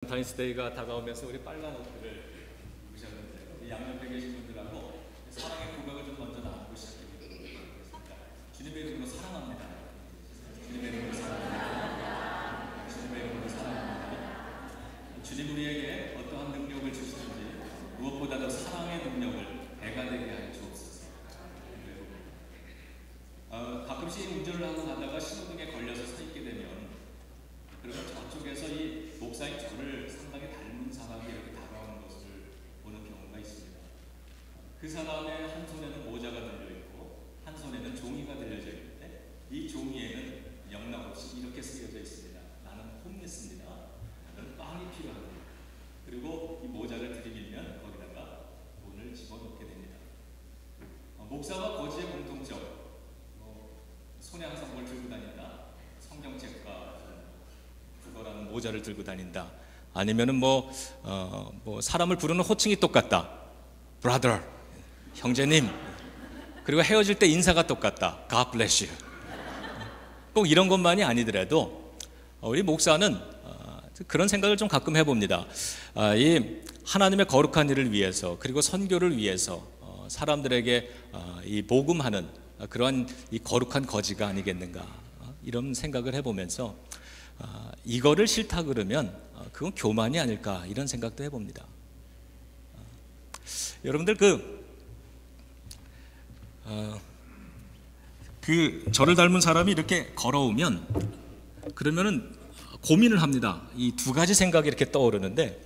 발렌타인스데이가 다가오면서 우리 빨간 옷들을 입으셨는데 양옆에 계신 분들하고 사랑의 고백을 좀 먼저 나누고 시작하겠습니다. 주님의 이름으로 사랑합니다. 주님의 이름으로 사랑합니다. 주님의 이름으로 사랑합니다. 주님 우리에게 어떠한 능력을 주시든지 무엇보다도 사랑의 능력을 배가 되게 하여 주옵소서. 가끔씩 운전을 하고 가다가 신호등에 걸려서 서 있게 되면 그러면 저쪽에서 이 목사님 저를 상당히 닮은 사람이 이렇게 다가오는 것을 보는 경우가 있습니다. 그 사람의 한 손에는 모자가 들려있고 한 손에는 종이가 들려져 있는데 이 종이에는 영락없이 이렇게 쓰여져 있습니다. 나는 홈리스입니다. 나는 빵이 필요합니다. 그리고 이 모자를 들이밀면 거기다가 돈을 집어넣게 됩니다. 목사와 거지의 공통점, 손에 항상 뭘 들고 다닌다. 성경책과 국어라는 모자를 들고 다닌다. 아니면은 사람을 부르는 호칭이 똑같다. brother, 형제님. 그리고 헤어질 때 인사가 똑같다. God bless you. 꼭 이런 것만이 아니더라도 우리 목사는 그런 생각을 좀 가끔 해봅니다. 이 하나님의 거룩한 일을 위해서 그리고 선교를 위해서 사람들에게 이 복음하는 그러한 이 거룩한 거지가 아니겠는가 이런 생각을 해보면서 이거를 싫다 그러면 그건 교만이 아닐까 이런 생각도 해봅니다. 여러분들 저를 닮은 사람이 이렇게 걸어오면 그러면은 고민을 합니다. 이 두 가지 생각이 이렇게 떠오르는데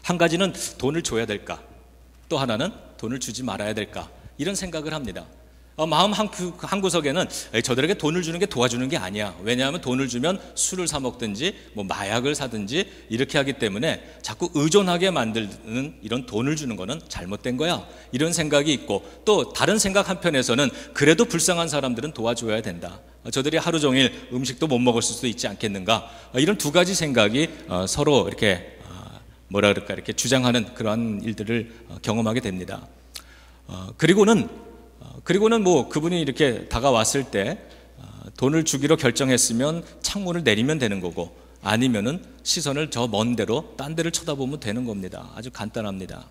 한 가지는 돈을 줘야 될까, 또 하나는 돈을 주지 말아야 될까 이런 생각을 합니다. 마음 한 구석에는 저들에게 돈을 주는 게 도와주는 게 아니야. 왜냐하면 돈을 주면 술을 사 먹든지 마약을 사든지 이렇게 하기 때문에 자꾸 의존하게 만드는 이런 돈을 주는 거는 잘못된 거야. 이런 생각이 있고 또 다른 생각 한편에서는 그래도 불쌍한 사람들은 도와줘야 된다. 저들이 하루 종일 음식도 못 먹을 수도 있지 않겠는가. 이런 두 가지 생각이 서로 이렇게 이렇게 주장하는 그러한 일들을 경험하게 됩니다. 그리고는 그분이 이렇게 다가왔을 때 돈을 주기로 결정했으면 창문을 내리면 되는 거고 아니면은 시선을 저 먼 데로 딴 데를 쳐다보면 되는 겁니다. 아주 간단합니다.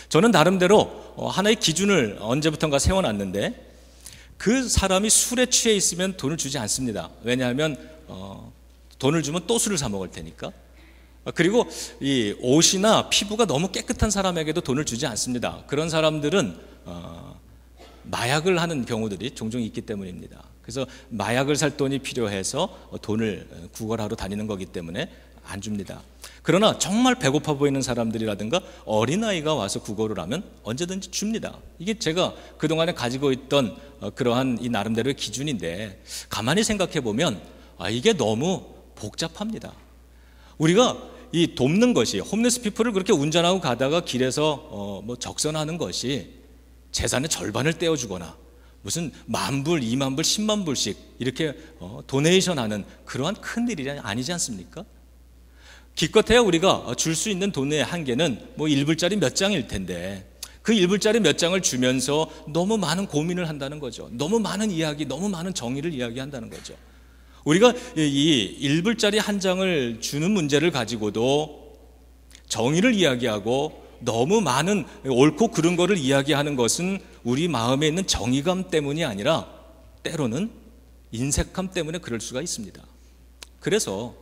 저는 나름대로 하나의 기준을 언제부턴가 세워놨는데 그 사람이 술에 취해 있으면 돈을 주지 않습니다. 왜냐하면 돈을 주면 또 술을 사 먹을 테니까. 그리고 이 옷이나 피부가 너무 깨끗한 사람에게도 돈을 주지 않습니다. 그런 사람들은 마약을 하는 경우들이 종종 있기 때문입니다. 그래서 마약을 살 돈이 필요해서 돈을 구걸하러 다니는 거기 때문에 안 줍니다. 그러나 정말 배고파 보이는 사람들이라든가 어린아이가 와서 구걸을 하면 언제든지 줍니다. 이게 제가 그동안에 가지고 있던 그러한 이 나름대로의 기준인데 가만히 생각해 보면 이게 너무 복잡합니다. 우리가 이 돕는 것이 홈리스 피플을 그렇게 운전하고 가다가 길에서 적선하는 것이 재산의 절반을 떼어주거나 무슨 10,000불, 20,000불, 100,000불씩 이렇게 도네이션 하는 그러한 큰 일이 아니지 않습니까? 기껏해야 우리가 줄 수 있는 돈의 한계는 1불짜리 몇 장일 텐데 그 1불짜리 몇 장을 주면서 너무 많은 고민을 한다는 거죠. 너무 많은 이야기, 너무 많은 정의를 이야기한다는 거죠. 우리가 이 1불짜리 한 장을 주는 문제를 가지고도 정의를 이야기하고 너무 많은 옳고 그른 거를 이야기하는 것은 우리 마음에 있는 정의감 때문이 아니라 때로는 인색함 때문에 그럴 수가 있습니다. 그래서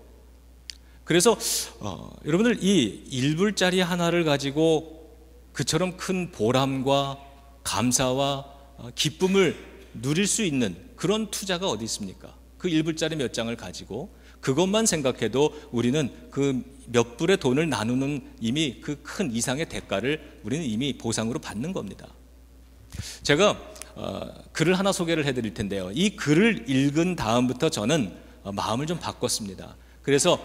여러분들 이 1불짜리 하나를 가지고 그처럼 큰 보람과 감사와 기쁨을 누릴 수 있는 그런 투자가 어디 있습니까? 그 1불짜리 몇 장을 가지고 그것만 생각해도 우리는 그 몇 불의 돈을 나누는 이미 그 큰 이상의 대가를 우리는 이미 보상으로 받는 겁니다. 제가 글을 하나 소개를 해드릴 텐데요. 이 글을 읽은 다음부터 저는 마음을 좀 바꿨습니다. 그래서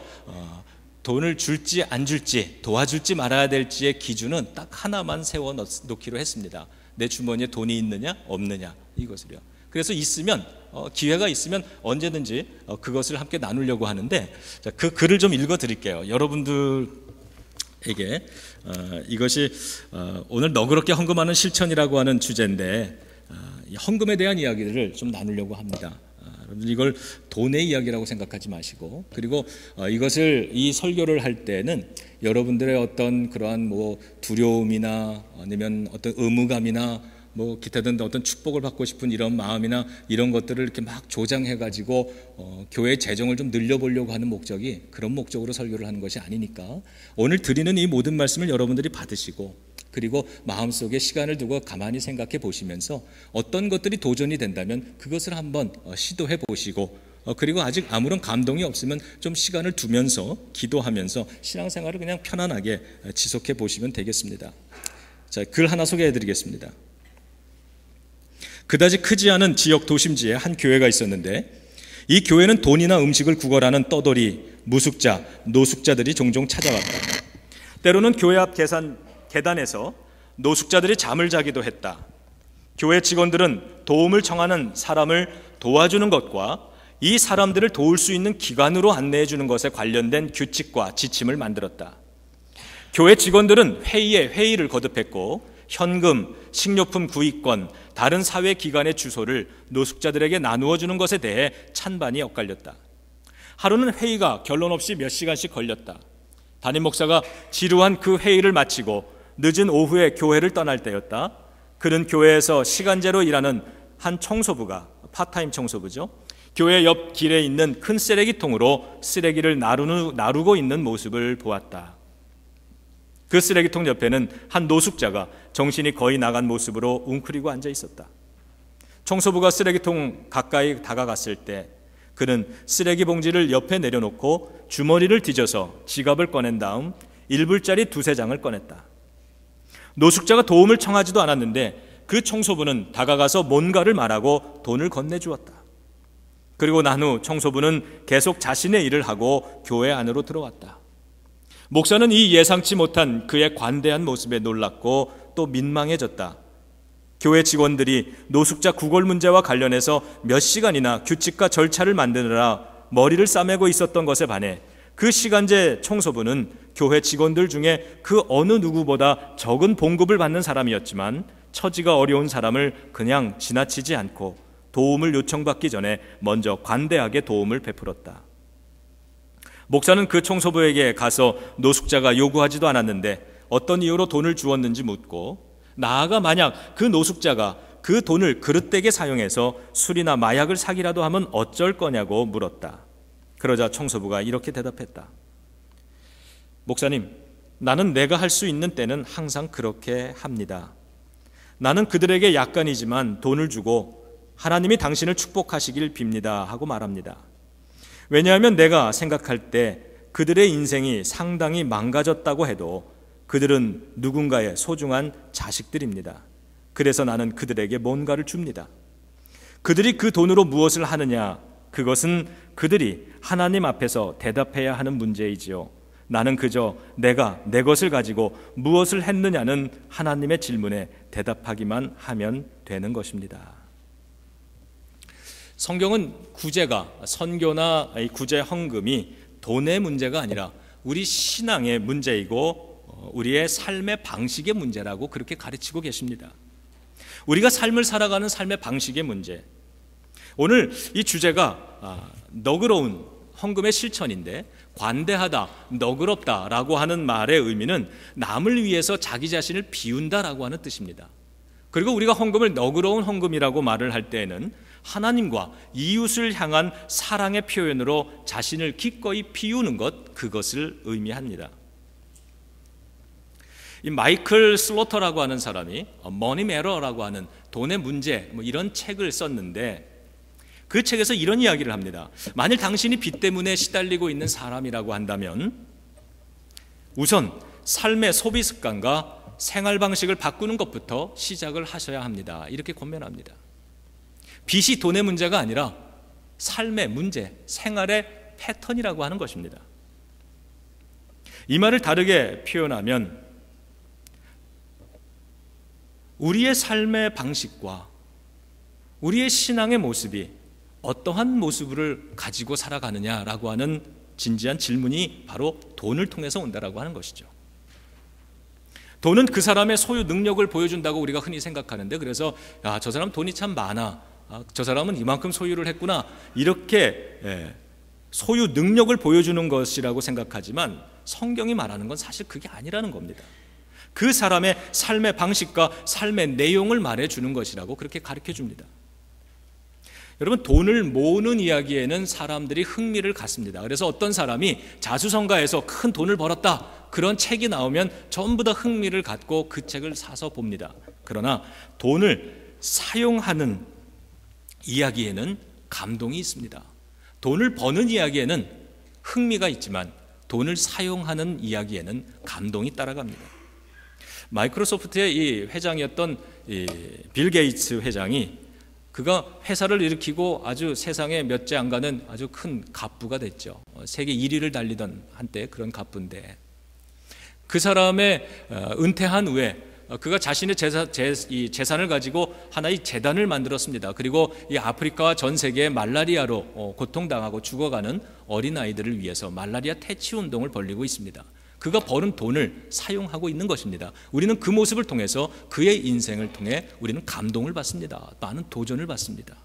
돈을 줄지 안 줄지 도와줄지 말아야 될지의 기준은 딱 하나만 세워놓기로 했습니다. 내 주머니에 돈이 있느냐 없느냐 이것을요. 그래서 기회가 있으면 언제든지 그것을 함께 나누려고 하는데 그 글을 좀 읽어드릴게요. 여러분들에게 이것이 오늘 너그럽게 헌금하는 실천이라고 하는 주제인데 헌금에 대한 이야기를 좀 나누려고 합니다. 여러분 이걸 돈의 이야기라고 생각하지 마시고, 그리고 이것을 이 설교를 할 때는 여러분들의 어떤 그러한 뭐 두려움이나 아니면 어떤 의무감이나 뭐 기타 등등 어떤 축복을 받고 싶은 이런 마음이나 이런 것들을 이렇게 막 조장해 가지고 교회 재정을 좀 늘려보려고 하는 목적이 그런 목적으로 설교를 하는 것이 아니니까, 오늘 드리는 이 모든 말씀을 여러분들이 받으시고 그리고 마음속에 시간을 두고 가만히 생각해 보시면서 어떤 것들이 도전이 된다면 그것을 한번 시도해 보시고, 그리고 아직 아무런 감동이 없으면 좀 시간을 두면서 기도하면서 신앙생활을 그냥 편안하게 지속해 보시면 되겠습니다. 자, 글 하나 소개해 드리겠습니다. 그다지 크지 않은 지역 도심지에 한 교회가 있었는데, 이 교회는 돈이나 음식을 구걸하는 떠돌이, 무숙자, 노숙자들이 종종 찾아왔다. 때로는 교회 앞 계단에서 노숙자들이 잠을 자기도 했다. 교회 직원들은 도움을 청하는 사람을 도와주는 것과 이 사람들을 도울 수 있는 기관으로 안내해 주는 것에 관련된 규칙과 지침을 만들었다. 교회 직원들은 회의에 회의를 거듭했고, 현금, 식료품 구입권, 다른 사회기관의 주소를 노숙자들에게 나누어 주는 것에 대해 찬반이 엇갈렸다. 하루는 회의가 결론 없이 몇 시간씩 걸렸다. 담임 목사가 지루한 그 회의를 마치고 늦은 오후에 교회를 떠날 때였다. 그는 교회에서 시간제로 일하는 한 청소부가, 파타임 청소부죠, 교회 옆 길에 있는 큰 쓰레기통으로 쓰레기를 나르고 있는 모습을 보았다. 그 쓰레기통 옆에는 한 노숙자가 정신이 거의 나간 모습으로 웅크리고 앉아 있었다. 청소부가 쓰레기통 가까이 다가갔을 때 그는 쓰레기 봉지를 옆에 내려놓고 주머니를 뒤져서 지갑을 꺼낸 다음 1불짜리 두세 장을 꺼냈다. 노숙자가 도움을 청하지도 않았는데 그 청소부는 다가가서 뭔가를 말하고 돈을 건네주었다. 그리고 난 후 청소부는 계속 자신의 일을 하고 교회 안으로 들어왔다. 목사는 이 예상치 못한 그의 관대한 모습에 놀랐고 또 민망해졌다. 교회 직원들이 노숙자 구걸 문제와 관련해서 몇 시간이나 규칙과 절차를 만드느라 머리를 싸매고 있었던 것에 반해 그 시간제 청소부는 교회 직원들 중에 그 어느 누구보다 적은 봉급을 받는 사람이었지만 처지가 어려운 사람을 그냥 지나치지 않고 도움을 요청받기 전에 먼저 관대하게 도움을 베풀었다. 목사는 그 청소부에게 가서 노숙자가 요구하지도 않았는데 어떤 이유로 돈을 주었는지 묻고, 나아가 만약 그 노숙자가 그 돈을 그릇되게 사용해서 술이나 마약을 사기라도 하면 어쩔 거냐고 물었다. 그러자 청소부가 이렇게 대답했다. 목사님, 나는 내가 할 수 있는 때는 항상 그렇게 합니다. 나는 그들에게 약간이지만 돈을 주고 하나님이 당신을 축복하시길 빕니다 하고 말합니다. 왜냐하면 내가 생각할 때 그들의 인생이 상당히 망가졌다고 해도 그들은 누군가의 소중한 자식들입니다. 그래서 나는 그들에게 뭔가를 줍니다. 그들이 그 돈으로 무엇을 하느냐, 그것은 그들이 하나님 앞에서 대답해야 하는 문제이지요. 나는 그저 내가 내 것을 가지고 무엇을 했느냐는 하나님의 질문에 대답하기만 하면 되는 것입니다. 성경은 구제가, 선교나 구제 헌금이 돈의 문제가 아니라 우리 신앙의 문제이고 우리의 삶의 방식의 문제라고 그렇게 가르치고 계십니다. 우리가 삶을 살아가는 삶의 방식의 문제. 오늘 이 주제가 너그러운 헌금의 실천인데, 관대하다, 너그럽다라고 하는 말의 의미는 남을 위해서 자기 자신을 비운다라고 하는 뜻입니다. 그리고 우리가 헌금을 너그러운 헌금이라고 말을 할 때에는 하나님과 이웃을 향한 사랑의 표현으로 자신을 기꺼이 비우는 것, 그것을 의미합니다. 이 마이클 슬로터라고 하는 사람이 머니 매러라고 하는 돈의 문제, 이런 책을 썼는데, 그 책에서 이런 이야기를 합니다. 만일 당신이 빚 때문에 시달리고 있는 사람이라고 한다면 우선 삶의 소비 습관과 생활 방식을 바꾸는 것부터 시작을 하셔야 합니다. 이렇게 권면합니다. 빚이 돈의 문제가 아니라 삶의 문제, 생활의 패턴이라고 하는 것입니다. 이 말을 다르게 표현하면 우리의 삶의 방식과 우리의 신앙의 모습이 어떠한 모습을 가지고 살아가느냐라고 하는 진지한 질문이 바로 돈을 통해서 온다라고 하는 것이죠. 돈은 그 사람의 소유 능력을 보여준다고 우리가 흔히 생각하는데, 그래서 저 사람 돈이 참 많아, 저 사람은 이만큼 소유를 했구나, 이렇게 소유 능력을 보여주는 것이라고 생각하지만 성경이 말하는 건 사실 그게 아니라는 겁니다. 그 사람의 삶의 방식과 삶의 내용을 말해주는 것이라고 그렇게 가르쳐 줍니다. 여러분, 돈을 모으는 이야기에는 사람들이 흥미를 갖습니다. 그래서 어떤 사람이 자수성가해서 큰 돈을 벌었다, 그런 책이 나오면 전부 다 흥미를 갖고 그 책을 사서 봅니다. 그러나 돈을 사용하는 이야기에는 감동이 있습니다. 돈을 버는 이야기에는 흥미가 있지만 돈을 사용하는 이야기에는 감동이 따라갑니다. 마이크로소프트의 이 회장이었던 빌 게이츠 회장이, 그가 회사를 일으키고 아주 세상에 몇 째 안 가는 아주 큰 갑부가 됐죠. 세계 1위를 달리던 한때 그런 갑부인데, 그 사람의 은퇴한 후에 그가 자신의 재산을 가지고 하나의 재단을 만들었습니다. 그리고 이 아프리카와 전 세계에 말라리아로 고통당하고 죽어가는 어린아이들을 위해서 말라리아 퇴치 운동을 벌이고 있습니다. 그가 버는 돈을 사용하고 있는 것입니다. 우리는 그 모습을 통해서 그의 인생을 통해 우리는 감동을 받습니다. 많은 도전을 받습니다.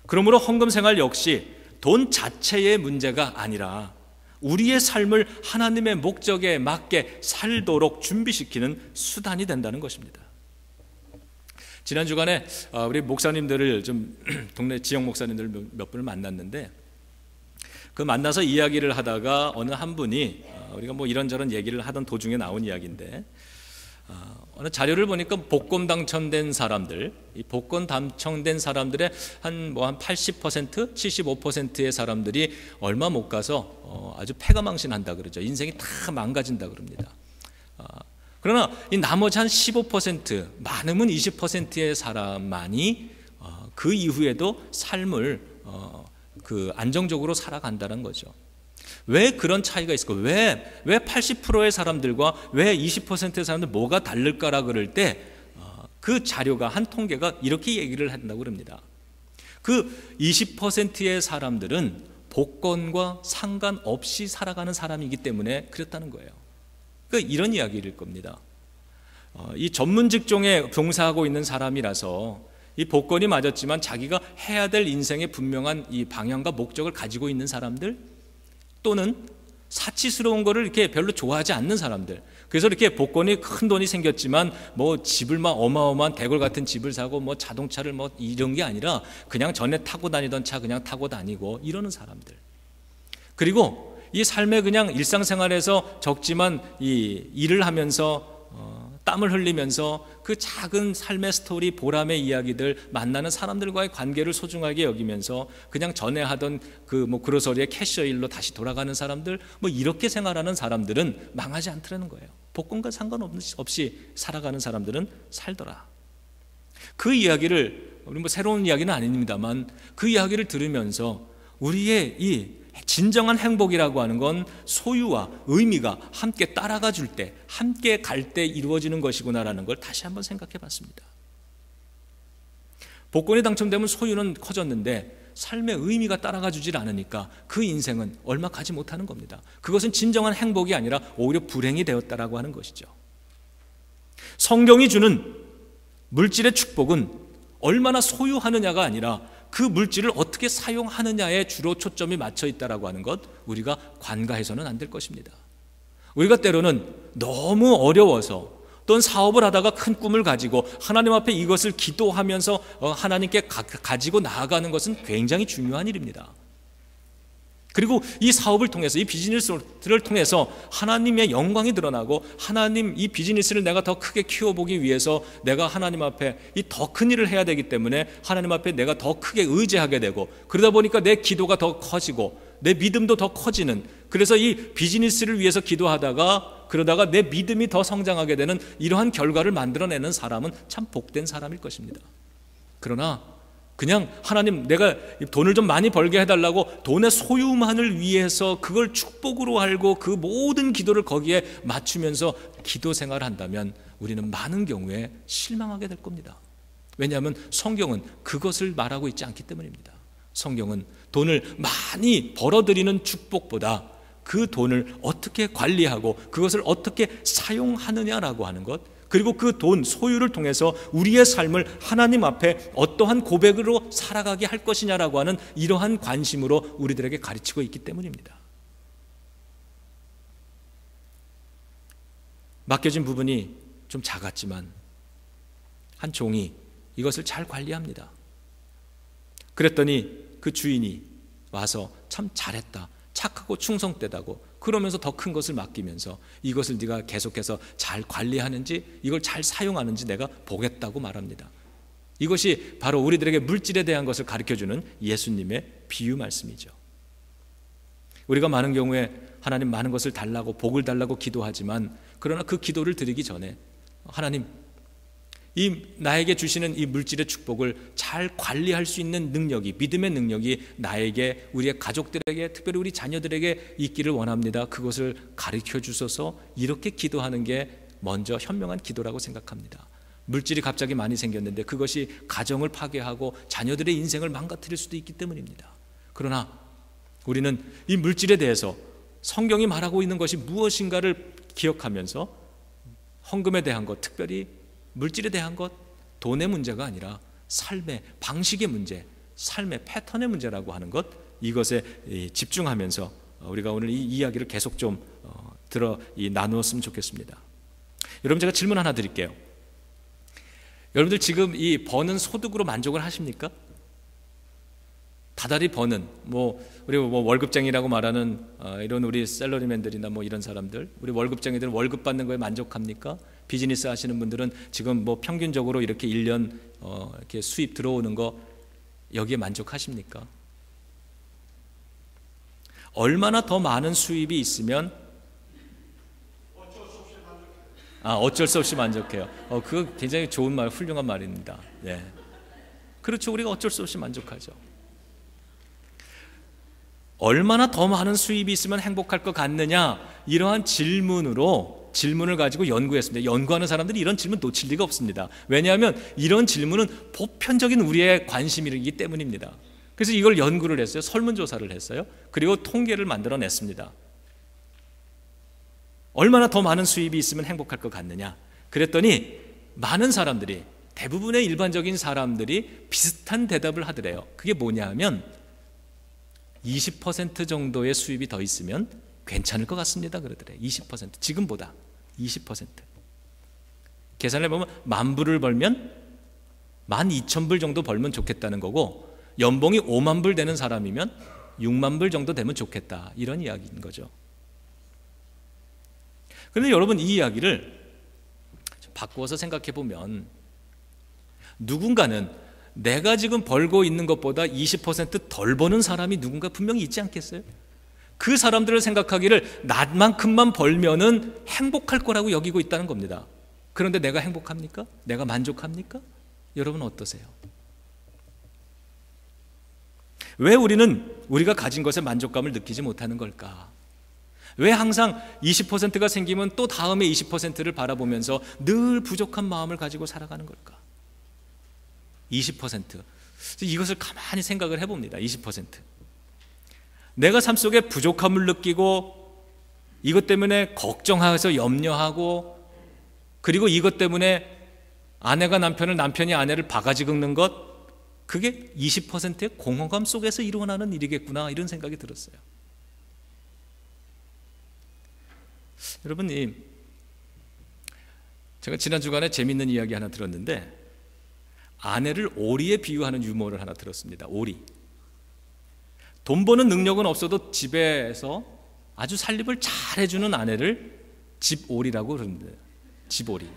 그러므로 헌금 생활 역시 돈 자체의 문제가 아니라 우리의 삶을 하나님의 목적에 맞게 살도록 준비시키는 수단이 된다는 것입니다. 지난 주간에 우리 목사님들을 좀 동네 지역 목사님들 몇 분을 만났는데, 그 만나서 이야기를 하다가 어느 한 분이, 우리가 뭐 이런저런 얘기를 하던 도중에 나온 이야기인데, 어느 자료를 보니까 복권 당첨된 사람들, 이 복권 당첨된 사람들의 한 80%, 75%의 사람들이 얼마 못 가서 아주 패가망신한다 그러죠. 인생이 다 망가진다 그럽니다. 그러나 이 나머지 한 15%, 많으면 20%의 사람만이 그 이후에도 삶을 안정적으로 살아간다는 거죠. 왜 그런 차이가 있을까? 왜 80%의 사람들과 왜 20%의 사람들 뭐가 다를까라 그럴 때, 그 자료가, 한 통계가 이렇게 얘기를 한다고 그럽니다. 그 20%의 사람들은 복권과 상관없이 살아가는 사람이기 때문에 그렇다는 거예요. 그러니까 이런 이야기일 겁니다. 이 전문 직종에 종사하고 있는 사람이라서 이 복권이 맞았지만 자기가 해야 될 인생의 분명한 이 방향과 목적을 가지고 있는 사람들, 또는 사치스러운 거를 이렇게 별로 좋아하지 않는 사람들, 그래서 이렇게 복권이 큰 돈이 생겼지만 뭐 집을 막 어마어마한 대궐 같은 집을 사고 뭐 자동차를 뭐 이런 게 아니라 그냥 전에 타고 다니던 차 그냥 타고 다니고 이러는 사람들, 그리고 이 삶의 그냥 일상생활에서 적지만 이 일을 하면서 땀을 흘리면서 그 작은 삶의 스토리, 보람의 이야기들, 만나는 사람들과의 관계를 소중하게 여기면서 그냥 전에 하던 그 그로서리의 캐셔 일로 다시 돌아가는 사람들, 이렇게 생활하는 사람들은 망하지 않더라는 거예요. 복권과 상관없이 살아가는 사람들은 살더라. 그 이야기를, 우리 새로운 이야기는 아닙니다만, 그 이야기를 들으면서 우리의 이 진정한 행복이라고 하는 건 소유와 의미가 함께 따라가 줄 때, 함께 갈 때 이루어지는 것이구나라는 걸 다시 한번 생각해 봤습니다. 복권이 당첨되면 소유는 커졌는데 삶의 의미가 따라가 주질 않으니까 그 인생은 얼마 가지 못하는 겁니다. 그것은 진정한 행복이 아니라 오히려 불행이 되었다라고 하는 것이죠. 성경이 주는 물질의 축복은 얼마나 소유하느냐가 아니라 그 물질을 어떻게 사용하느냐에 주로 초점이 맞춰 있다라고 하는 것, 우리가 관가해서는 안 될 것입니다. 우리가 때로는 너무 어려워서, 또는 사업을 하다가 큰 꿈을 가지고 하나님 앞에 이것을 기도하면서 하나님께 가지고 나아가는 것은 굉장히 중요한 일입니다. 그리고 이 사업을 통해서, 이 비즈니스를 통해서 하나님의 영광이 드러나고, 하나님 이 비즈니스를 내가 더 크게 키워보기 위해서 내가 하나님 앞에 이 더 큰 일을 해야 되기 때문에 하나님 앞에 내가 더 크게 의지하게 되고, 그러다 보니까 내 기도가 더 커지고 내 믿음도 더 커지는, 그래서 이 비즈니스를 위해서 기도하다가 그러다가 내 믿음이 더 성장하게 되는 이러한 결과를 만들어내는 사람은 참 복된 사람일 것입니다. 그러나 그냥 하나님 내가 돈을 좀 많이 벌게 해달라고 돈의 소유만을 위해서 그걸 축복으로 알고 그 모든 기도를 거기에 맞추면서 기도 생활을 한다면 우리는 많은 경우에 실망하게 될 겁니다. 왜냐하면 성경은 그것을 말하고 있지 않기 때문입니다. 성경은 돈을 많이 벌어들이는 축복보다 그 돈을 어떻게 관리하고 그것을 어떻게 사용하느냐라고 하는 것, 그리고 그 돈, 소유를 통해서 우리의 삶을 하나님 앞에 어떠한 고백으로 살아가게 할 것이냐라고 하는 이러한 관심으로 우리들에게 가르치고 있기 때문입니다. 맡겨진 부분이 좀 작았지만 한 종이 이것을 잘 관리합니다. 그랬더니 그 주인이 와서 참 잘했다, 착하고 충성되다고, 그러면서 더 큰 것을 맡기면서 이것을 네가 계속해서 잘 관리하는지, 이걸 잘 사용하는지 내가 보겠다고 말합니다. 이것이 바로 우리들에게 물질에 대한 것을 가르쳐주는 예수님의 비유 말씀이죠. 우리가 많은 경우에 하나님 많은 것을 달라고, 복을 달라고 기도하지만, 그러나 그 기도를 드리기 전에 하나님, 이 나에게 주시는 이 물질의 축복을 잘 관리할 수 있는 능력이, 믿음의 능력이 나에게, 우리의 가족들에게, 특별히 우리 자녀들에게 있기를 원합니다. 그것을 가르쳐 주소서. 이렇게 기도하는 게 먼저 현명한 기도라고 생각합니다. 물질이 갑자기 많이 생겼는데 그것이 가정을 파괴하고 자녀들의 인생을 망가뜨릴 수도 있기 때문입니다. 그러나 우리는 이 물질에 대해서 성경이 말하고 있는 것이 무엇인가를 기억하면서 헌금에 대한 것, 특별히 물질에 대한 것, 돈의 문제가 아니라 삶의 방식의 문제, 삶의 패턴의 문제라고 하는 것, 이것에 집중하면서 우리가 오늘 이 이야기를 계속 좀 나누었으면 좋겠습니다. 여러분, 제가 질문 하나 드릴게요. 여러분들 지금 이 버는 소득으로 만족을 하십니까? 다달이 버는, 우리 월급쟁이라고 말하는 이런 우리 샐러리맨들이나 이런 사람들, 우리 월급쟁이들은 월급 받는 거에 만족합니까? 비즈니스 하시는 분들은 지금 평균적으로 이렇게 1년 이렇게 수입 들어오는 거, 여기에 만족하십니까? 얼마나 더 많은 수입이 있으면 어쩔 수 없이 만족해요. 그거 굉장히 좋은 말, 훌륭한 말입니다. 네. 그렇죠. 우리가 어쩔 수 없이 만족하죠. 얼마나 더 많은 수입이 있으면 행복할 것 같느냐, 이러한 질문을 가지고 연구했습니다. 연구하는 사람들이 이런 질문 놓칠 리가 없습니다. 왜냐하면 이런 질문은 보편적인 우리의 관심이기 때문입니다. 그래서 이걸 연구를 했어요. 설문조사를 했어요. 그리고 통계를 만들어냈습니다. 얼마나 더 많은 수입이 있으면 행복할 것 같느냐. 그랬더니 많은 사람들이, 대부분의 일반적인 사람들이 비슷한 대답을 하더래요. 그게 뭐냐 하면 20% 정도의 수입이 더 있으면 괜찮을 것 같습니다 그러더래요. 20%, 지금보다 20%. 계산해 보면 10,000불을 벌면 12,000불 정도 벌면 좋겠다는 거고, 연봉이 50,000불 되는 사람이면 60,000불 정도 되면 좋겠다, 이런 이야기인 거죠. 그런데 여러분, 이 이야기를 좀 바꾸어서 생각해 보면, 누군가는 내가 지금 벌고 있는 것보다 20% 덜 버는 사람이 누군가 분명히 있지 않겠어요? 그 사람들을 생각하기를 나만큼만 벌면은 행복할 거라고 여기고 있다는 겁니다. 그런데 내가 행복합니까? 내가 만족합니까? 여러분 어떠세요? 왜 우리가 가진 것에 만족감을 느끼지 못하는 걸까? 왜 항상 20%가 생기면 또 다음에 20%를 바라보면서 늘 부족한 마음을 가지고 살아가는 걸까? 20%. 이것을 가만히 생각을 해봅니다. 20%. 내가 삶 속에 부족함을 느끼고, 이것 때문에 걱정해서 염려하고, 그리고 이것 때문에 아내가 남편을, 남편이 아내를 바가지 긁는 것, 그게 20%의 공허감 속에서 일어나는 일이겠구나, 이런 생각이 들었어요. 여러분, 제가 지난 주간에 재밌는 이야기 하나 들었는데, 아내를 오리에 비유하는 유머를 하나 들었습니다. 오리. 돈 버는 능력은 없어도 집에서 아주 살림을 잘 해주는 아내를 집오리라고 그러는데, 집오리.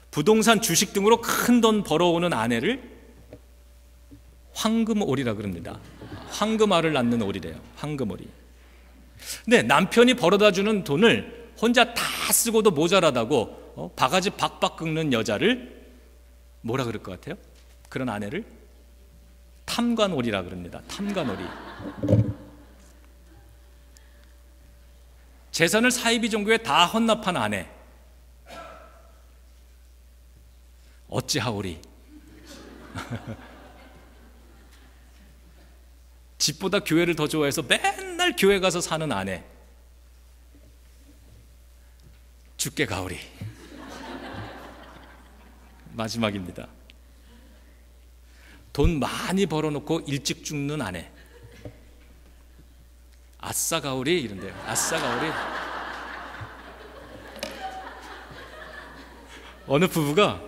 부동산, 주식 등으로 큰 돈 벌어오는 아내를 황금오리라고 그럽니다. 황금알을 낳는 오리래요. 황금오리. 근데 남편이 벌어다 주는 돈을 혼자 다 쓰고도 모자라다고 바가지 박박 긁는 여자를 뭐라 그럴 것 같아요? 그런 아내를 탐관오리라 그럽니다. 탐관오리. 재산을 사이비 종교에 다 헌납한 아내, 어찌하오리. 집보다 교회를 더 좋아해서 맨날 교회 가서 사는 아내, 죽게 가오리. 마지막입니다. 돈 많이 벌어놓고 일찍 죽는 아내. 아싸 가오리 이런데요. 아싸 가오리. 어느 부부가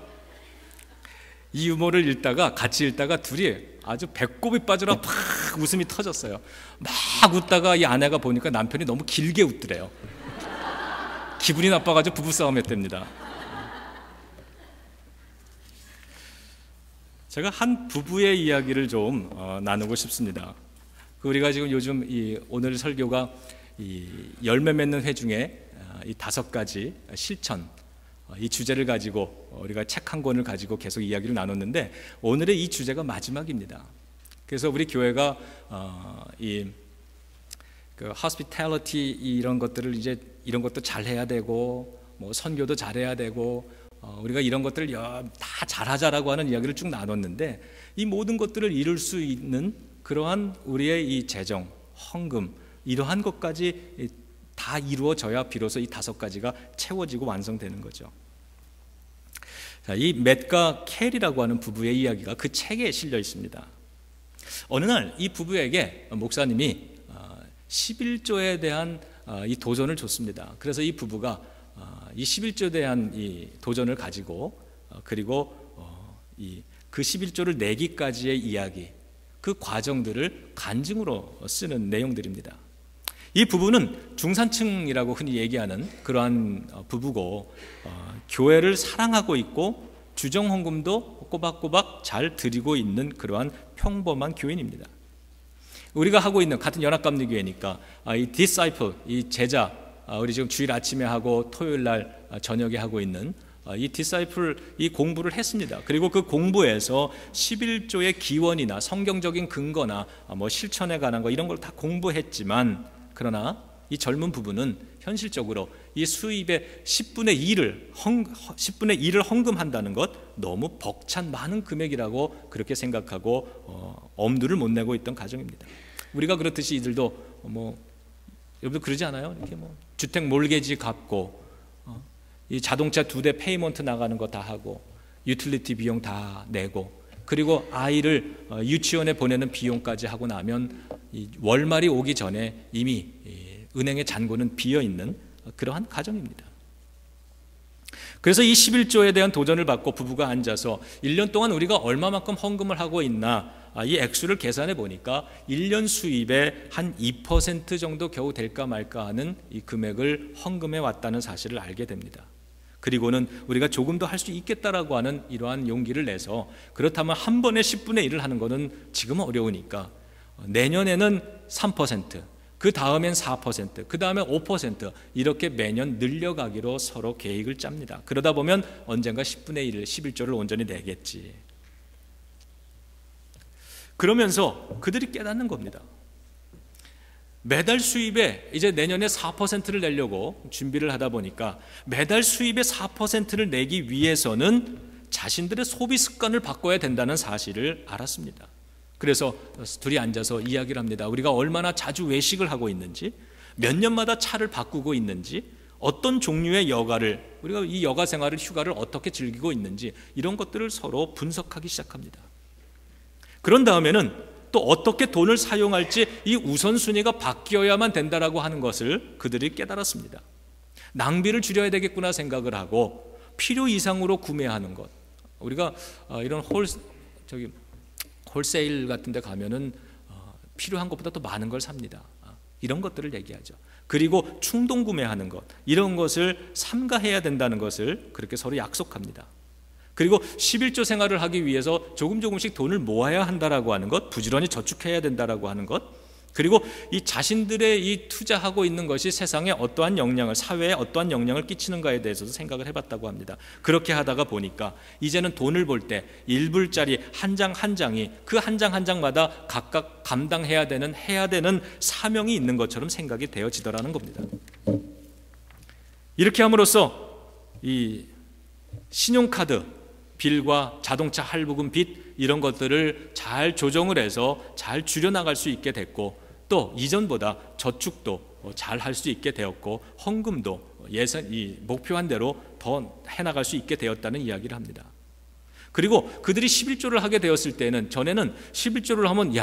이 유머를 같이 읽다가 둘이 아주 배꼽이 빠져라 팍 웃음이 터졌어요. 막 웃다가 이 아내가 보니까 남편이 너무 길게 웃더래요. 기분이 나빠가지고 부부싸움 했답니다. 제가 한 부부의 이야기를 좀 나누고 싶습니다. 우리가 지금 요즘 오늘 설교가 열매 맺는 회 중에 이 5가지 실천, 이 주제를 가지고 우리가 책 한 권을 가지고 계속 이야기를 나눴는데, 오늘의 이 주제가 마지막입니다. 그래서 우리 교회가 그 hospitality 이런 것들을 이런 것도 잘해야 되고, 뭐 선교도 잘해야 되고, 우리가 이런 것들을 다 잘하자라고 하는 이야기를 쭉 나눴는데, 이 모든 것들을 이룰 수 있는 그러한 우리의 이 재정, 헌금, 이러한 것까지 다 이루어져야 비로소 이 5가지가 채워지고 완성되는 거죠. 자, 이 맷과 켈이라고 하는 부부의 이야기가 그 책에 실려 있습니다. 어느 날 이 부부에게 목사님이 11조에 대한 이 도전을 줬습니다. 그래서 이 부부가 이 11조에 대한 이 도전을 가지고 그리고 그 11조를 내기까지의 이야기, 그 과정들을 간증으로 쓰는 내용들입니다. 이 부부는 중산층이라고 흔히 얘기하는 그러한 부부고, 교회를 사랑하고 있고 주정 헌금도 꼬박꼬박 잘 드리고 있는 그러한 평범한 교인입니다. 우리가 하고 있는 같은 연합감리교회니까 이 disciple, 이 제자, 우리 지금 주일 아침에 하고 토요일 날 저녁에 하고 있는 이 disciple, 이 공부를 했습니다. 그리고 그 공부에서 11조의 기원이나 성경적인 근거나 뭐 실천에 관한 거 이런 걸 다 공부했지만, 그러나 이 젊은 부부는 현실적으로 이 수입의 10분의 1을 헌금한다는 것, 너무 벅찬 많은 금액이라고 그렇게 생각하고 엄두를 못 내고 있던 가정입니다. 우리가 그렇듯이 이들도 여러분들 그러지 않아요? 이렇게 주택 몰개지 갚고, 이 자동차 2대 페이먼트 나가는 거 다 하고, 유틸리티 비용 다 내고, 그리고 아이를 유치원에 보내는 비용까지 하고 나면 이 월말이 오기 전에 이미 은행의 잔고는 비어있는 그러한 가정입니다. 그래서 이 11조에 대한 도전을 받고 부부가 앉아서 1년 동안 우리가 얼마만큼 헌금을 하고 있나, 이 액수를 계산해 보니까 1년 수입의 한 2% 정도 겨우 될까 말까 하는 이 금액을 헌금해 왔다는 사실을 알게 됩니다. 그리고는 우리가 조금 더 할 수 있겠다라고 하는 이러한 용기를 내서, 그렇다면 한 번에 10분의 1을 하는 것은 지금은 어려우니까 내년에는 3%, 그 다음엔 4%, 그 다음에 5% 이렇게 매년 늘려가기로 서로 계획을 짭니다. 그러다 보면 언젠가 10분의 1, 11조를 온전히 내겠지. 그러면서 그들이 깨닫는 겁니다. 매달 수입에 이제 내년에 4%를 내려고 준비를 하다 보니까, 매달 수입의 4%를 내기 위해서는 자신들의 소비 습관을 바꿔야 된다는 사실을 알았습니다. 그래서 둘이 앉아서 이야기를 합니다. 우리가 얼마나 자주 외식을 하고 있는지, 몇 년마다 차를 바꾸고 있는지, 어떤 종류의 여가를, 우리가 이 여가 생활을, 휴가를 어떻게 즐기고 있는지, 이런 것들을 서로 분석하기 시작합니다. 그런 다음에는 또 어떻게 돈을 사용할지 이 우선순위가 바뀌어야만 된다라고 하는 것을 그들이 깨달았습니다. 낭비를 줄여야 되겠구나 생각을 하고, 필요 이상으로 구매하는 것, 우리가 이런 홀세일 같은 데 가면은 필요한 것보다 더 많은 걸 삽니다. 이런 것들을 얘기하죠. 그리고 충동 구매하는 것, 이런 것을 삼가해야 된다는 것을 그렇게 서로 약속합니다. 그리고 11조 생활을 하기 위해서 조금씩 돈을 모아야 한다라고 하는 것, 부지런히 저축해야 된다라고 하는 것, 그리고 이 자신들의 이 투자하고 있는 것이 세상에 어떠한 영향을, 사회에 어떠한 영향을 끼치는가에 대해서도 생각을 해봤다고 합니다. 그렇게 하다가 보니까 이제는 돈을 벌 때 1불짜리 한 장 한 장이 그 한 장 한 장마다 각각 감당해야 되는, 해야 되는 사명이 있는 것처럼 생각이 되어지더라는 겁니다. 이렇게 함으로써 이 신용카드 빌과 자동차 할부금 빚, 이런 것들을 잘 조정을 해서 잘 줄여나갈 수 있게 됐고, 또 이전보다 저축도 잘 할 수 있게 되었고, 헌금도 이 목표한 대로 더 해나갈 수 있게 되었다는 이야기를 합니다. 그리고 그들이 11조를 하게 되었을 때는, 전에는 11조를 하면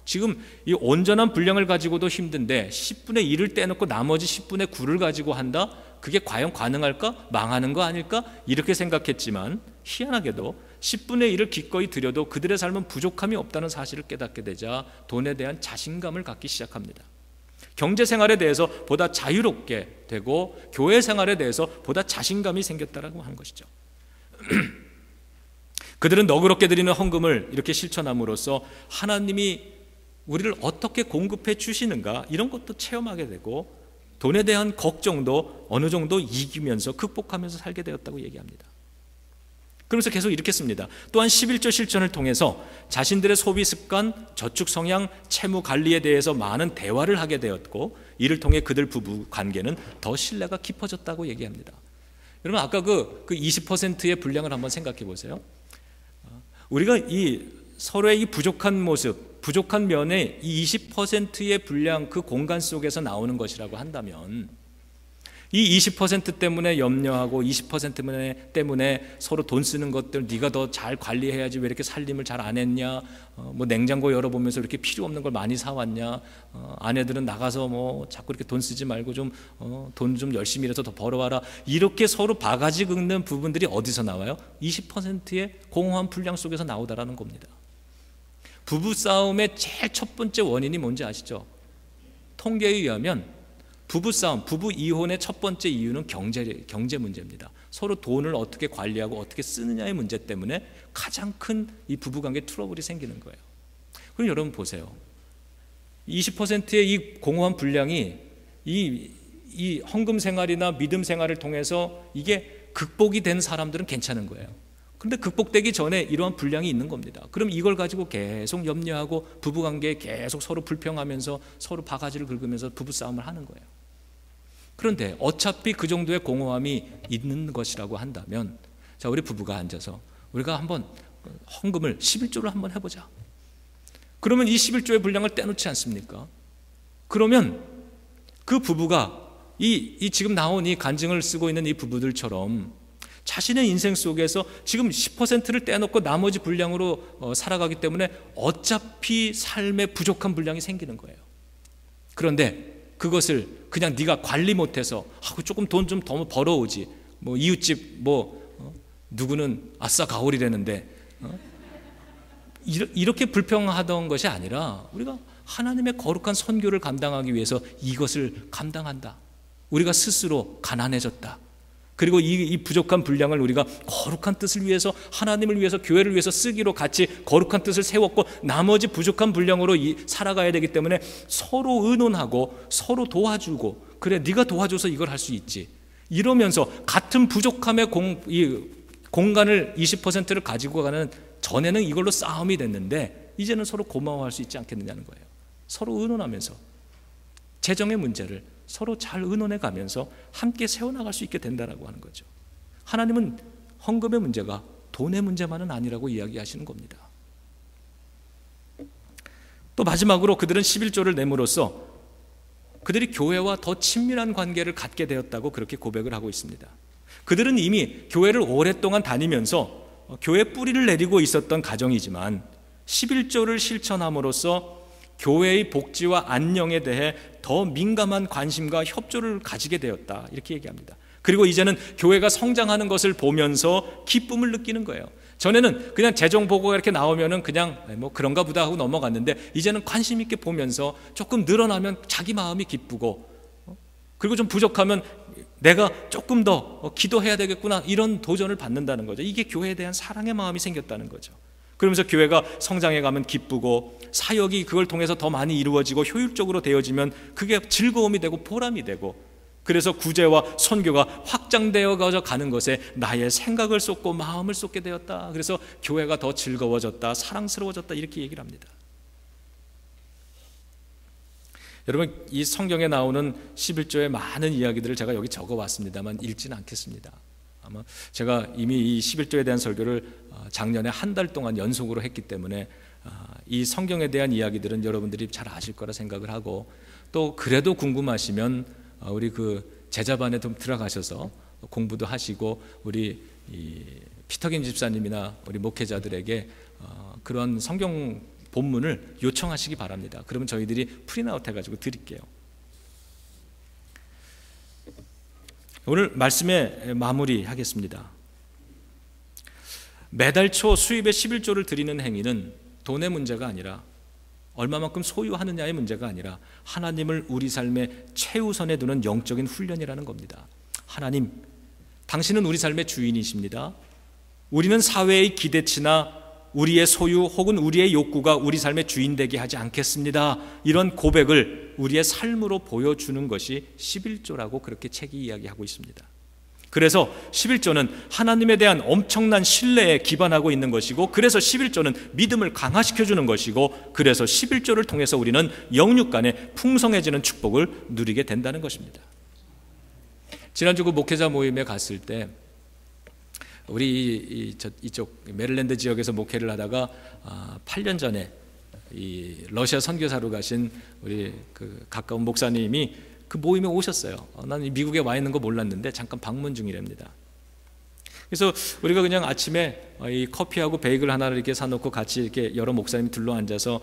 지금 이 온전한 분량을 가지고도 힘든데 10분의 1을 떼놓고 나머지 10분의 9를 가지고 한다? 그게 과연 가능할까? 망하는 거 아닐까? 이렇게 생각했지만 희한하게도 10분의 1을 기꺼이 드려도 그들의 삶은 부족함이 없다는 사실을 깨닫게 되자 돈에 대한 자신감을 갖기 시작합니다. 경제 생활에 대해서 보다 자유롭게 되고 교회 생활에 대해서 보다 자신감이 생겼다라고 하는 것이죠. 그들은 너그럽게 드리는 헌금을 이렇게 실천함으로써 하나님이 우리를 어떻게 공급해 주시는가 이런 것도 체험하게 되고 돈에 대한 걱정도 어느 정도 이기면서 극복하면서 살게 되었다고 얘기합니다. 그러면서 계속 이렇게 씁니다. 또한 11조 실천을 통해서 자신들의 소비 습관, 저축 성향, 채무 관리에 대해서 많은 대화를 하게 되었고 이를 통해 그들 부부 관계는 더 신뢰가 깊어졌다고 얘기합니다. 여러분 아까 그 20%의 분량을 한번 생각해 보세요. 우리가 이 서로의 이 부족한 모습, 부족한 면에 이 20%의 분량 그 공간 속에서 나오는 것이라고 한다면 이 20% 때문에 염려하고 20% 때문에 서로 돈 쓰는 것들 네가 더 잘 관리해야지 왜 이렇게 살림을 잘 안 했냐, 뭐 냉장고 열어보면서 이렇게 필요 없는 걸 많이 사왔냐, 아내들은 나가서 뭐 자꾸 이렇게 돈 쓰지 말고 좀 돈 좀 열심히 일해서 더 벌어와라, 이렇게 서로 바가지 긁는 부분들이 어디서 나와요? 20%의 공허한 분량 속에서 나오다라는 겁니다. 부부싸움의 제일 첫 번째 원인이 뭔지 아시죠? 통계에 의하면 부부싸움, 부부 이혼의 첫 번째 이유는 경제 문제입니다. 서로 돈을 어떻게 관리하고 어떻게 쓰느냐의 문제 때문에 가장 큰 이 부부관계 트러블이 생기는 거예요. 그럼 여러분 보세요. 20%의 이 공허한 분량이 이 헌금 생활이나 믿음 생활을 통해서 이게 극복이 된 사람들은 괜찮은 거예요. 그런데 극복되기 전에 이러한 분량이 있는 겁니다. 그럼 이걸 가지고 계속 염려하고 부부관계에 계속 서로 불평하면서 서로 바가지를 긁으면서 부부싸움을 하는 거예요. 그런데 어차피 그 정도의 공허함이 있는 것이라고 한다면 자, 우리 부부가 앉아서 우리가 한번 헌금을 11조를 한번 해보자. 그러면 이 11조의 분량을 떼놓지 않습니까? 그러면 그 부부가 이 지금 나온 이 간증을 쓰고 있는 이 부부들처럼 자신의 인생 속에서 지금 10%를 떼놓고 나머지 분량으로 살아가기 때문에 어차피 삶에 부족한 분량이 생기는 거예요. 그런데 그것을 그냥 네가 관리 못해서 조금 돈 좀 더 벌어오지, 뭐 이웃집 누구는 아싸 가오리라는데 이렇게 불평하던 것이 아니라 우리가 하나님의 거룩한 선교를 감당하기 위해서 이것을 감당한다. 우리가 스스로 가난해졌다. 그리고 이 부족한 분량을 우리가 거룩한 뜻을 위해서, 하나님을 위해서, 교회를 위해서 쓰기로 같이 거룩한 뜻을 세웠고 나머지 부족한 분량으로 살아가야 되기 때문에 서로 의논하고 서로 도와주고, 그래 네가 도와줘서 이걸 할 수 있지, 이러면서 같은 부족함의 공간을 20%를 가지고 가는, 전에는 이걸로 싸움이 됐는데 이제는 서로 고마워할 수 있지 않겠느냐는 거예요. 서로 의논하면서 재정의 문제를 서로 잘 의논해 가면서 함께 세워나갈 수 있게 된다라고 하는 거죠. 하나님은 헌금의 문제가 돈의 문제만은 아니라고 이야기하시는 겁니다. 또 마지막으로 그들은 11조를 내므로써 그들이 교회와 더 친밀한 관계를 갖게 되었다고 그렇게 고백을 하고 있습니다. 그들은 이미 교회를 오랫동안 다니면서 교회 뿌리를 내리고 있었던 가정이지만 11조를 실천함으로써 교회의 복지와 안녕에 대해 더 민감한 관심과 협조를 가지게 되었다, 이렇게 얘기합니다. 그리고 이제는 교회가 성장하는 것을 보면서 기쁨을 느끼는 거예요. 전에는 그냥 재정 보고가 이렇게 나오면은 그냥 뭐 그런가 보다 하고 넘어갔는데 이제는 관심 있게 보면서 조금 늘어나면 자기 마음이 기쁘고, 그리고 좀 부족하면 내가 조금 더 기도해야 되겠구나, 이런 도전을 받는다는 거죠. 이게 교회에 대한 사랑의 마음이 생겼다는 거죠. 그러면서 교회가 성장해 가면 기쁘고 사역이 그걸 통해서 더 많이 이루어지고 효율적으로 되어지면 그게 즐거움이 되고 보람이 되고, 그래서 구제와 선교가 확장되어 가는 것에 나의 생각을 쏟고 마음을 쏟게 되었다. 그래서 교회가 더 즐거워졌다, 사랑스러워졌다, 이렇게 얘기를 합니다. 여러분, 이 성경에 나오는 11조의 많은 이야기들을 제가 여기 적어왔습니다만 읽지는 않겠습니다. 아마 제가 이미 이 11조에 대한 설교를 작년에 한 달 동안 연속으로 했기 때문에 이 성경에 대한 이야기들은 여러분들이 잘 아실 거라 생각을 하고, 또 그래도 궁금하시면 우리 그 제자반에 좀 들어가셔서 공부도 하시고 우리 피터김 집사님이나 우리 목회자들에게 그런 성경 본문을 요청하시기 바랍니다. 그러면 저희들이 프린아웃 해가지고 드릴게요. 오늘 말씀의 마무리하겠습니다. 매달 초 수입의 11조를 드리는 행위는 돈의 문제가 아니라 얼마만큼 소유하느냐의 문제가 아니라 하나님을 우리 삶의 최우선에 두는 영적인 훈련이라는 겁니다. 하나님, 당신은 우리 삶의 주인이십니다. 우리는 사회의 기대치나 우리의 소유 혹은 우리의 욕구가 우리 삶의 주인 되게 하지 않겠습니다. 이런 고백을 우리의 삶으로 보여주는 것이 11조라고 그렇게 책이 이야기하고 있습니다. 그래서 11조는 하나님에 대한 엄청난 신뢰에 기반하고 있는 것이고, 그래서 11조는 믿음을 강화시켜주는 것이고, 그래서 11조를 통해서 우리는 영육 간에 풍성해지는 축복을 누리게 된다는 것입니다. 지난주 그 목회자 모임에 갔을 때 우리 이쪽 메릴랜드 지역에서 목회를 하다가 8년 전에 이 러시아 선교사로 가신 우리 그 가까운 목사님이 그 모임에 오셨어요. 나는 미국에 와 있는 거 몰랐는데 잠깐 방문 중이랍니다. 그래서 우리가 그냥 아침에 이 커피하고 베이글 하나를 이렇게 사놓고 같이 이렇게 여러 목사님이 둘러 앉아서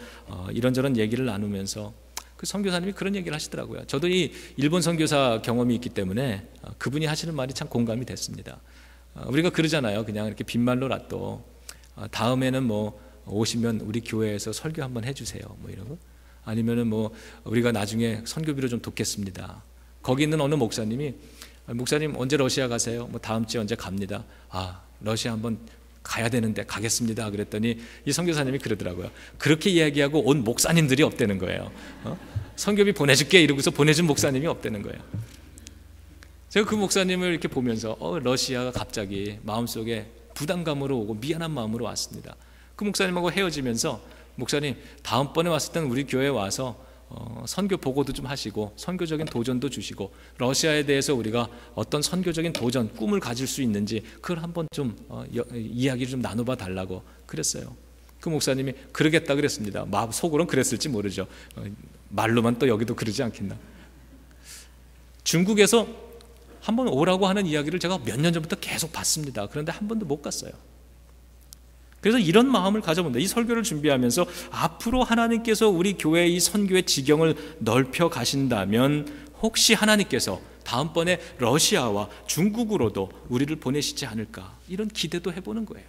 이런저런 얘기를 나누면서 그 선교사님이 그런 얘기를 하시더라고요. 저도 이 일본 선교사 경험이 있기 때문에 그분이 하시는 말이 참 공감이 됐습니다. 우리가 그러잖아요. 그냥 이렇게 빈말로라도 다음에는 뭐 오시면 우리 교회에서 설교 한번 해주세요. 뭐 이런 거. 아니면은 뭐 우리가 나중에 선교비로 좀 돕겠습니다. 거기 있는 어느 목사님이 목사님 언제 러시아 가세요? 뭐 다음 주에 언제 갑니다. 러시아 한번 가야 되는데 가겠습니다. 그랬더니 이 선교사님이 그러더라고요. 그렇게 이야기하고 온 목사님들이 없다는 거예요. 선교비 보내줄게 이러고서 보내준 목사님이 없다는 거예요. 제가 그 목사님을 이렇게 보면서 러시아가 갑자기 마음속에 부담감으로 오고 미안한 마음으로 왔습니다. 그 목사님하고 헤어지면서 목사님 다음번에 왔을 때는 우리 교회에 와서 선교 보고도 좀 하시고 선교적인 도전도 주시고 러시아에 대해서 우리가 어떤 선교적인 도전, 꿈을 가질 수 있는지 그걸 한번 좀 이야기를 좀 나눠봐 달라고 그랬어요. 그 목사님이 그러겠다 그랬습니다. 속으로는 그랬을지 모르죠. 말로만 또 여기도 그러지 않겠나. 중국에서 한번 오라고 하는 이야기를 제가 몇 년 전부터 계속 봤습니다. 그런데 한 번도 못 갔어요. 그래서 이런 마음을 가져본다. 이 설교를 준비하면서 앞으로 하나님께서 우리 교회의 이 선교의 지경을 넓혀 가신다면 혹시 하나님께서 다음번에 러시아와 중국으로도 우리를 보내시지 않을까, 이런 기대도 해보는 거예요.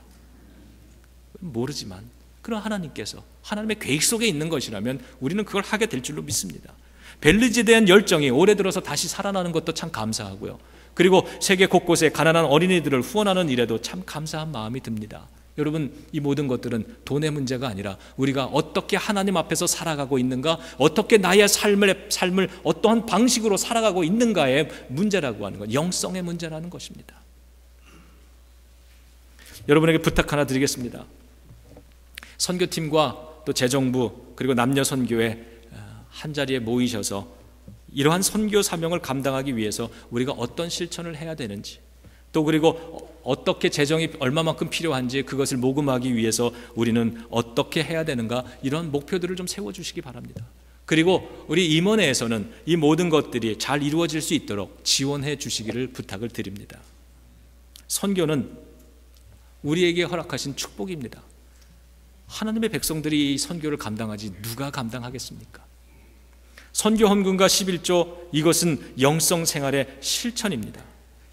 모르지만 그런 하나님께서 하나님의 계획 속에 있는 것이라면 우리는 그걸 하게 될 줄로 믿습니다. 벨리즈에 대한 열정이 올해 들어서 다시 살아나는 것도 참 감사하고요. 그리고 세계 곳곳에 가난한 어린이들을 후원하는 일에도 참 감사한 마음이 듭니다. 여러분, 이 모든 것들은 돈의 문제가 아니라 우리가 어떻게 하나님 앞에서 살아가고 있는가, 어떻게 나의 삶을 어떠한 방식으로 살아가고 있는가의 문제라고 하는 것, 영성의 문제라는 것입니다. 여러분에게 부탁 하나 드리겠습니다. 선교팀과 또 재정부 그리고 남녀 선교회 한자리에 모이셔서 이러한 선교 사명을 감당하기 위해서 우리가 어떤 실천을 해야 되는지, 또 그리고 어떻게 재정이 얼마만큼 필요한지 그것을 모금하기 위해서 우리는 어떻게 해야 되는가, 이런 목표들을 좀 세워주시기 바랍니다. 그리고 우리 임원회에서는 이 모든 것들이 잘 이루어질 수 있도록 지원해 주시기를 부탁을 드립니다. 선교는 우리에게 허락하신 축복입니다. 하나님의 백성들이 이 선교를 감당하지 누가 감당하겠습니까? 선교 헌금과 11조, 이것은 영성 생활의 실천입니다.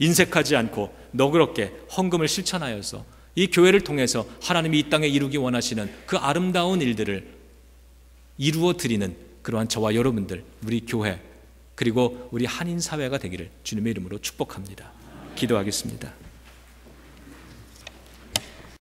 인색하지 않고 너그럽게 헌금을 실천하여서 이 교회를 통해서 하나님이 이 땅에 이루기 원하시는 그 아름다운 일들을 이루어 드리는 그러한 저와 여러분들, 우리 교회 그리고 우리 한인 사회가 되기를 주님의 이름으로 축복합니다. 기도하겠습니다.